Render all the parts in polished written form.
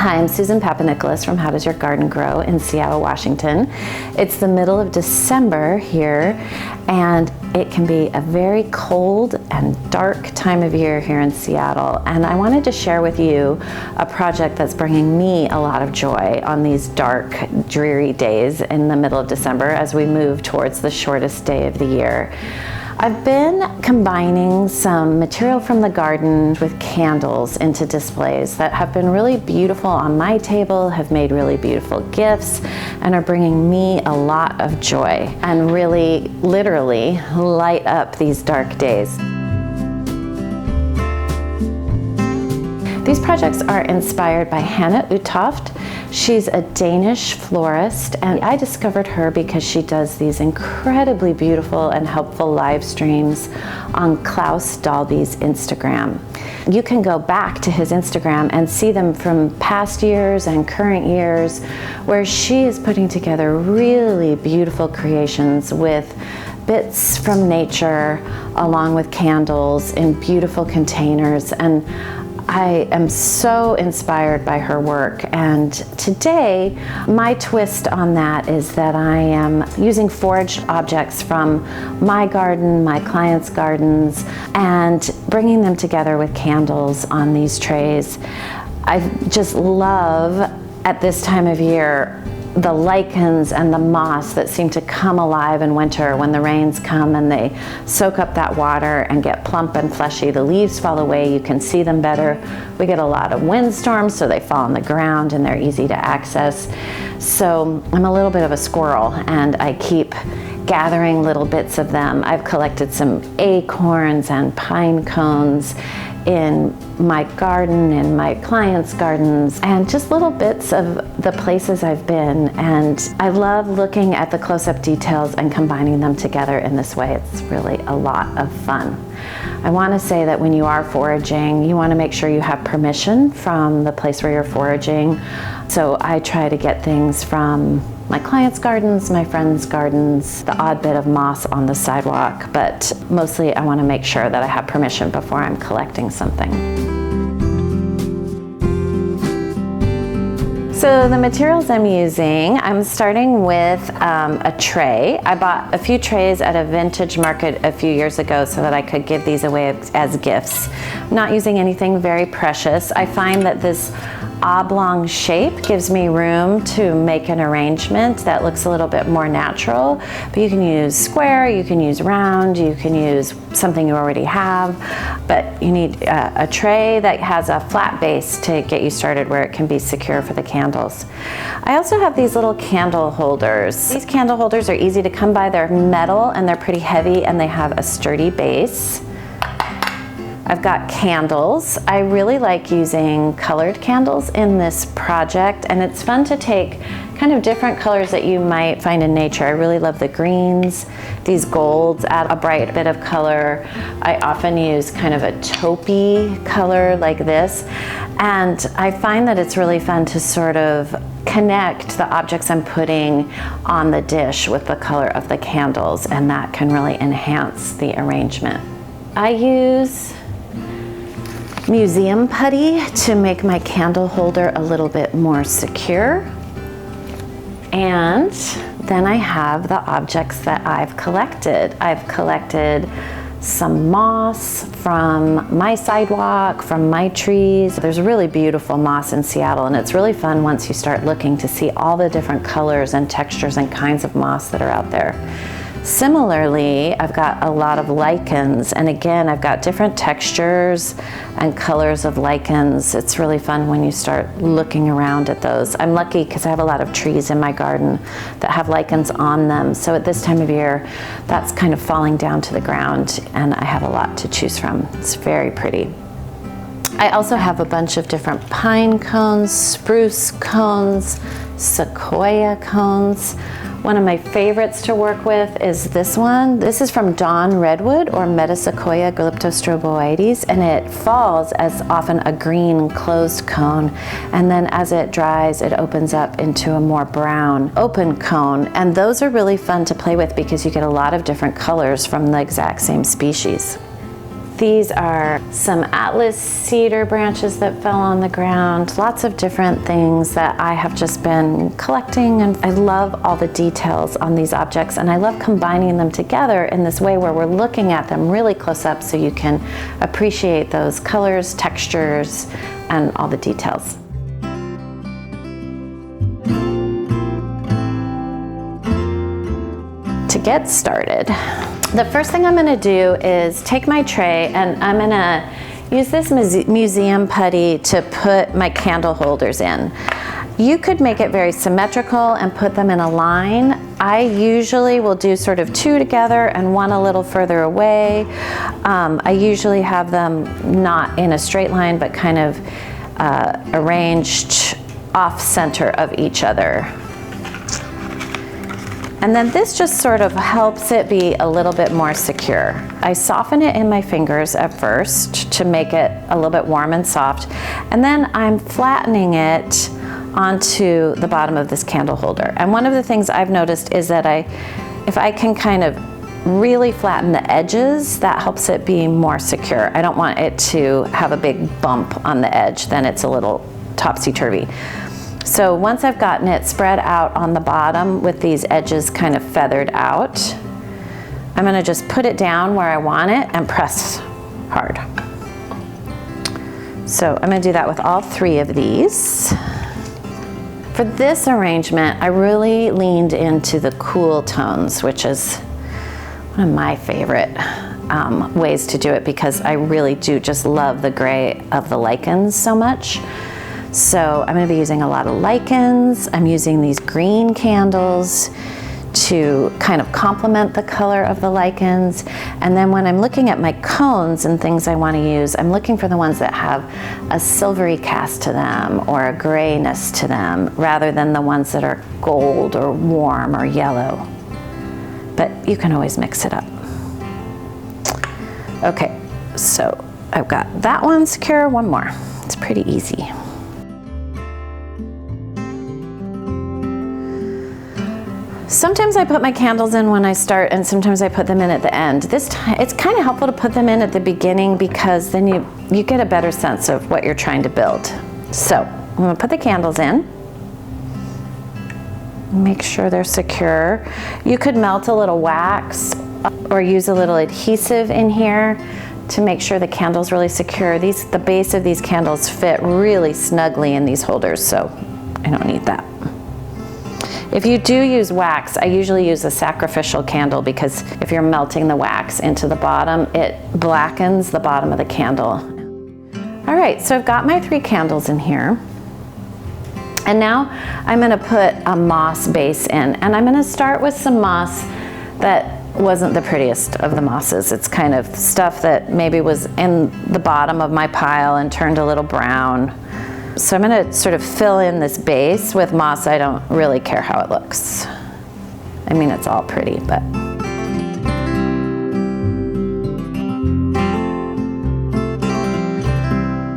Hi, I'm Susan Papanicholas from How Does Your Garden Grow in Seattle, Washington. It's the middle of December here, and it can be a very cold and dark time of year here in Seattle. And I wanted to share with you a project that's bringing me a lot of joy on these dark, dreary days in the middle of December as we move towards the shortest day of the year. I've been combining some material from the garden with candles into displays that have been really beautiful on my table, have made really beautiful gifts, and are bringing me a lot of joy and really, literally, light up these dark days. These projects are inspired by Hannah Utoft. She's a Danish florist, and I discovered her because she does these incredibly beautiful and helpful live streams on Klaus Dalby's Instagram. You can go back to his Instagram and see them from past years and current years, where she is putting together really beautiful creations with bits from nature along with candles in beautiful containers. And I am so inspired by her work, and today my twist on that is that I am using foraged objects from my garden, my clients' gardens, and bringing them together with candles on these trays. I just love, at this time of year, the lichens and the moss that seem to come alive in winter when the rains come and they soak up that water and get plump and fleshy. The leaves fall away, you can see them better. We get a lot of windstorms, so they fall on the ground and they're easy to access. So I'm a little bit of a squirrel, and I keep gathering little bits of them. I've collected some acorns and pine cones in my garden, in my clients' gardens, and just little bits of the places I've been. And I love looking at the close-up details and combining them together in this way. It's really a lot of fun. I want to say that when you are foraging, you want to make sure you have permission from the place where you're foraging. So I try to get things from my clients' gardens, my friends' gardens, the odd bit of moss on the sidewalk, but mostly I want to make sure that I have permission before I'm collecting something. So the materials I'm using, I'm starting with a tray. I bought a few trays at a vintage market a few years ago so that I could give these away as gifts. I'm not using anything very precious. I find that this oblong shape gives me room to make an arrangement that looks a little bit more natural, but you can use square, you can use round, you can use something you already have, but you need a tray that has a flat base to get you started where it can be secure for the candles. I also have these little candle holders. These candle holders are easy to come by. They're metal and they're pretty heavy, and they have a sturdy base. I've got candles. I really like using colored candles in this project, and it's fun to take kind of different colors that you might find in nature. I really love the greens. These golds add a bright bit of color. I often use kind of a taupey color like this, and I find that it's really fun to sort of connect the objects I'm putting on the dish with the color of the candles, and that can really enhance the arrangement. I use museum putty to make my candle holder a little bit more secure. And then I have the objects that I've collected. I've collected some moss from my sidewalk, from my trees. There's really beautiful moss in Seattle, and it's really fun once you start looking to see all the different colors and textures and kinds of moss that are out there. Similarly, I've got a lot of lichens, and again, I've got different textures and colors of lichens. It's really fun when you start looking around at those. I'm lucky because I have a lot of trees in my garden that have lichens on them, so at this time of year, that's kind of falling down to the ground, and I have a lot to choose from. It's very pretty. I also have a bunch of different pine cones, spruce cones, sequoia cones. One of my favorites to work with is this one. This is from Dawn Redwood, or Metasequoia glyptostroboides, and it falls as often a green closed cone, and then as it dries it opens up into a more brown open cone, and those are really fun to play with because you get a lot of different colors from the exact same species. These are some atlas cedar branches that fell on the ground. Lots of different things that I have just been collecting, and I love all the details on these objects, and I love combining them together in this way where we're looking at them really close up so you can appreciate those colors, textures, and all the details. To get started, the first thing I'm going to do is take my tray and I'm going to use this museum putty to put my candle holders in. You could make it very symmetrical and put them in a line. I usually will do sort of two together and one a little further away. I usually have them not in a straight line but kind of arranged off center of each other. And then this just sort of helps it be a little bit more secure. I soften it in my fingers at first to make it a little bit warm and soft. And then I'm flattening it onto the bottom of this candle holder. And one of the things I've noticed is that if I can kind of really flatten the edges, that helps it be more secure. I don't want it to have a big bump on the edge, then it's a little topsy-turvy. So once I've gotten it spread out on the bottom with these edges kind of feathered out, I'm going to just put it down where I want it and press hard. So I'm going to do that with all three of these. For this arrangement, I really leaned into the cool tones, which is one of my favorite ways to do it because I really do just love the gray of the lichens so much. So I'm going to be using a lot of lichens. I'm using these green candles to kind of complement the color of the lichens. And then when I'm looking at my cones and things I want to use, I'm looking for the ones that have a silvery cast to them or a grayness to them rather than the ones that are gold or warm or yellow. But you can always mix it up. Okay, so I've got that one secure, one more. It's pretty easy. Sometimes I put my candles in when I start and sometimes I put them in at the end. This time, it's kind of helpful to put them in at the beginning because then you get a better sense of what you're trying to build. So I'm going to put the candles in. Make sure they're secure. You could melt a little wax or use a little adhesive in here to make sure the candle's really secure. The base of these candles fit really snugly in these holders, so I don't need that. If you do use wax, I usually use a sacrificial candle because if you're melting the wax into the bottom, it blackens the bottom of the candle. All right, so I've got my three candles in here. And now I'm gonna put a moss base in. And I'm gonna start with some moss that wasn't the prettiest of the mosses. It's kind of stuff that maybe was in the bottom of my pile and turned a little brown. So I'm going to sort of fill in this base with moss. I don't really care how it looks. I mean, it's all pretty, but.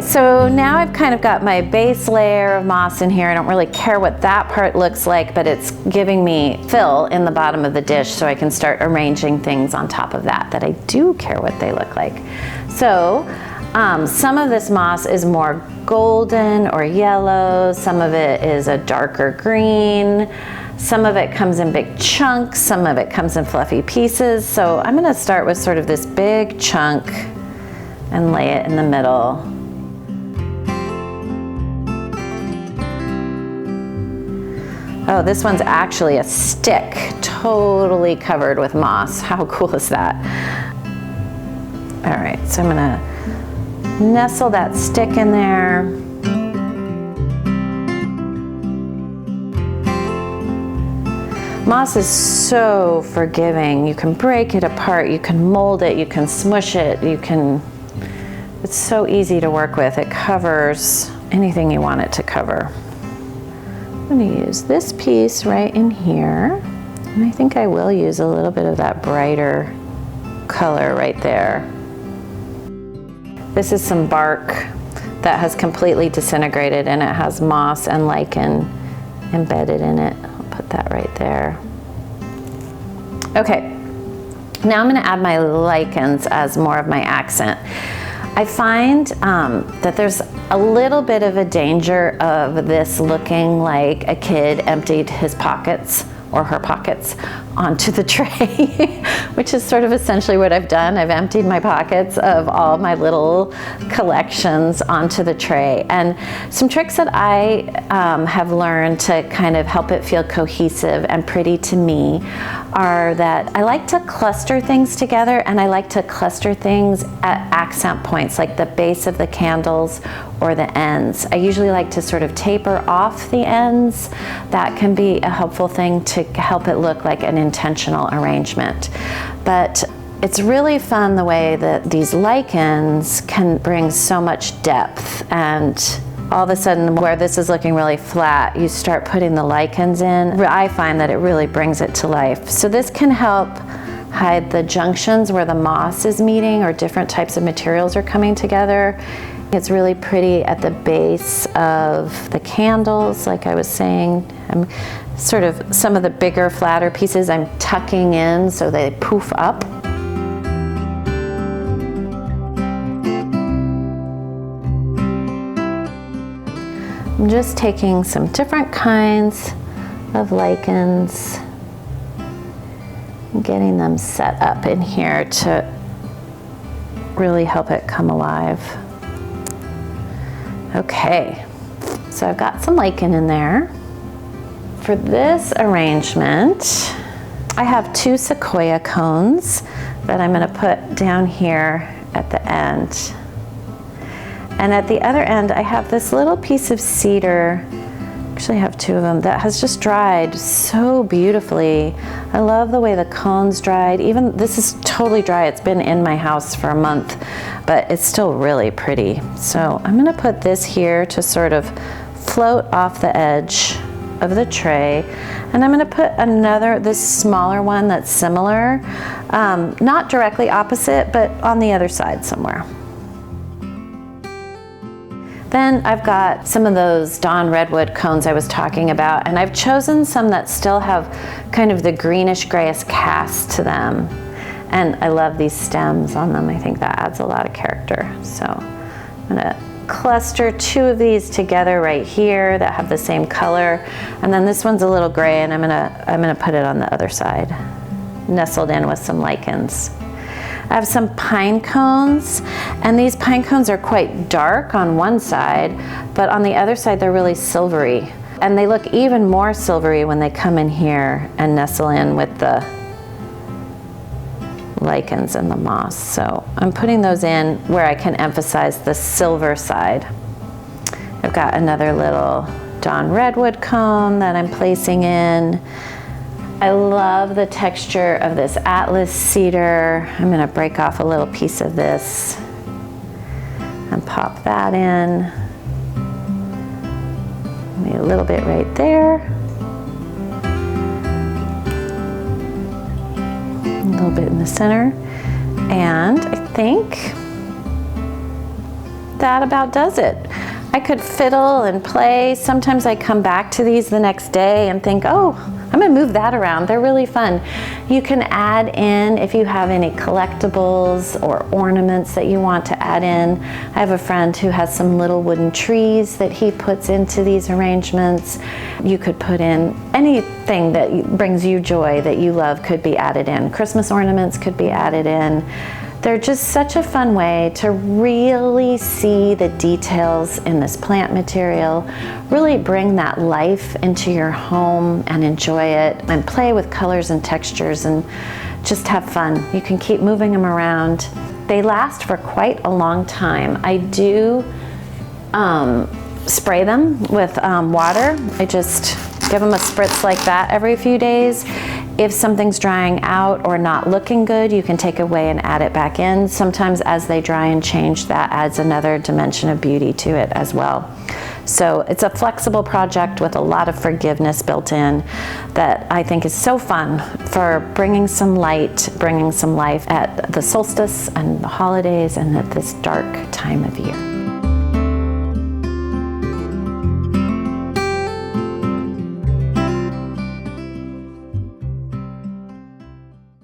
So now I've kind of got my base layer of moss in here. I don't really care what that part looks like, but it's giving me fill in the bottom of the dish so I can start arranging things on top of that I do care what they look like. So some of this moss is more golden or yellow, some of it is a darker green, some of it comes in big chunks, some of it comes in fluffy pieces. So I'm going to start with sort of this big chunk and lay it in the middle. Oh, this one's actually a stick, totally covered with moss. How cool is that? All right, so I'm gonna nestle that stick in there. Moss is so forgiving. You can break it apart, you can mold it, you can smush it, it's so easy to work with. It covers anything you want it to cover. I'm going to use this piece right in here, and I think I will use a little bit of that brighter color right there. This is some bark that has completely disintegrated and it has moss and lichen embedded in it. I'll put that right there. Okay, Now I'm going to add my lichens as more of my accent. I find that there's a little bit of a danger of this looking like a kid emptied his pockets or her pockets onto the tray, which is sort of essentially what I've done. I've emptied my pockets of all my little collections onto the tray. And some tricks that I have learned to kind of help it feel cohesive and pretty to me are that I like to cluster things together, and I like to cluster things at accent points, like the base of the candles or the ends. I usually like to sort of taper off the ends. That can be a helpful thing to help it look like an intentional arrangement. But it's really fun the way that these lichens can bring so much depth, and all of a sudden where this is looking really flat, you start putting the lichens in. I find that it really brings it to life. So this can help hide the junctions where the moss is meeting or different types of materials are coming together. It's really pretty at the base of the candles, like I was saying. I'm sort of, some of the bigger, flatter pieces I'm tucking in so they poof up. I'm just taking some different kinds of lichens and getting them set up in here to really help it come alive. Okay, so I've got some lichen in there. For this arrangement, I have 2 sequoia cones that I'm going to put down here at the end. And at the other end, I have this little piece of cedar. Actually, I have 2 of them that has just dried so beautifully. I love the way the cones dried. Even this is totally dry. It's been in my house for a month, but it's still really pretty. So I'm going to put this here to sort of float off the edge of the tray. And I'm going to put another, this smaller one that's similar, not directly opposite, but on the other side somewhere. Then I've got some of those Dawn Redwood cones I was talking about, and I've chosen some that still have kind of the greenish grayish cast to them. And I love these stems on them. I think that adds a lot of character. So I'm gonna cluster 2 of these together right here that have the same color. And then this one's a little gray, and I'm gonna put it on the other side, nestled in with some lichens. I have some pine cones, and these pine cones are quite dark on one side, but on the other side they're really silvery. And they look even more silvery when they come in here and nestle in with the lichens and the moss. So I'm putting those in where I can emphasize the silver side. I've got another little Dawn Redwood cone that I'm placing in. I love the texture of this Atlas cedar. I'm going to break off a little piece of this and pop that in. Maybe a little bit right there. A little bit in the center. And I think that about does it. I could fiddle and play. Sometimes I come back to these the next day and think, oh, I'm gonna move that around. They're really fun. You can add in, if you have any collectibles or ornaments that you want to add in. I have a friend who has some little wooden trees that he puts into these arrangements. You could put in anything that brings you joy that you love could be added in. Christmas ornaments could be added in. They're just such a fun way to really see the details in this plant material, really bring that life into your home and enjoy it and play with colors and textures and just have fun. You can keep moving them around. They last for quite a long time. I do spray them with water. I just give them a spritz like that every few days. If something's drying out or not looking good, you can take away and add it back in. Sometimes as they dry and change, that adds another dimension of beauty to it as well. So it's a flexible project with a lot of forgiveness built in that I think is so fun for bringing some light, bringing some life at the solstice and the holidays and at this dark time of year.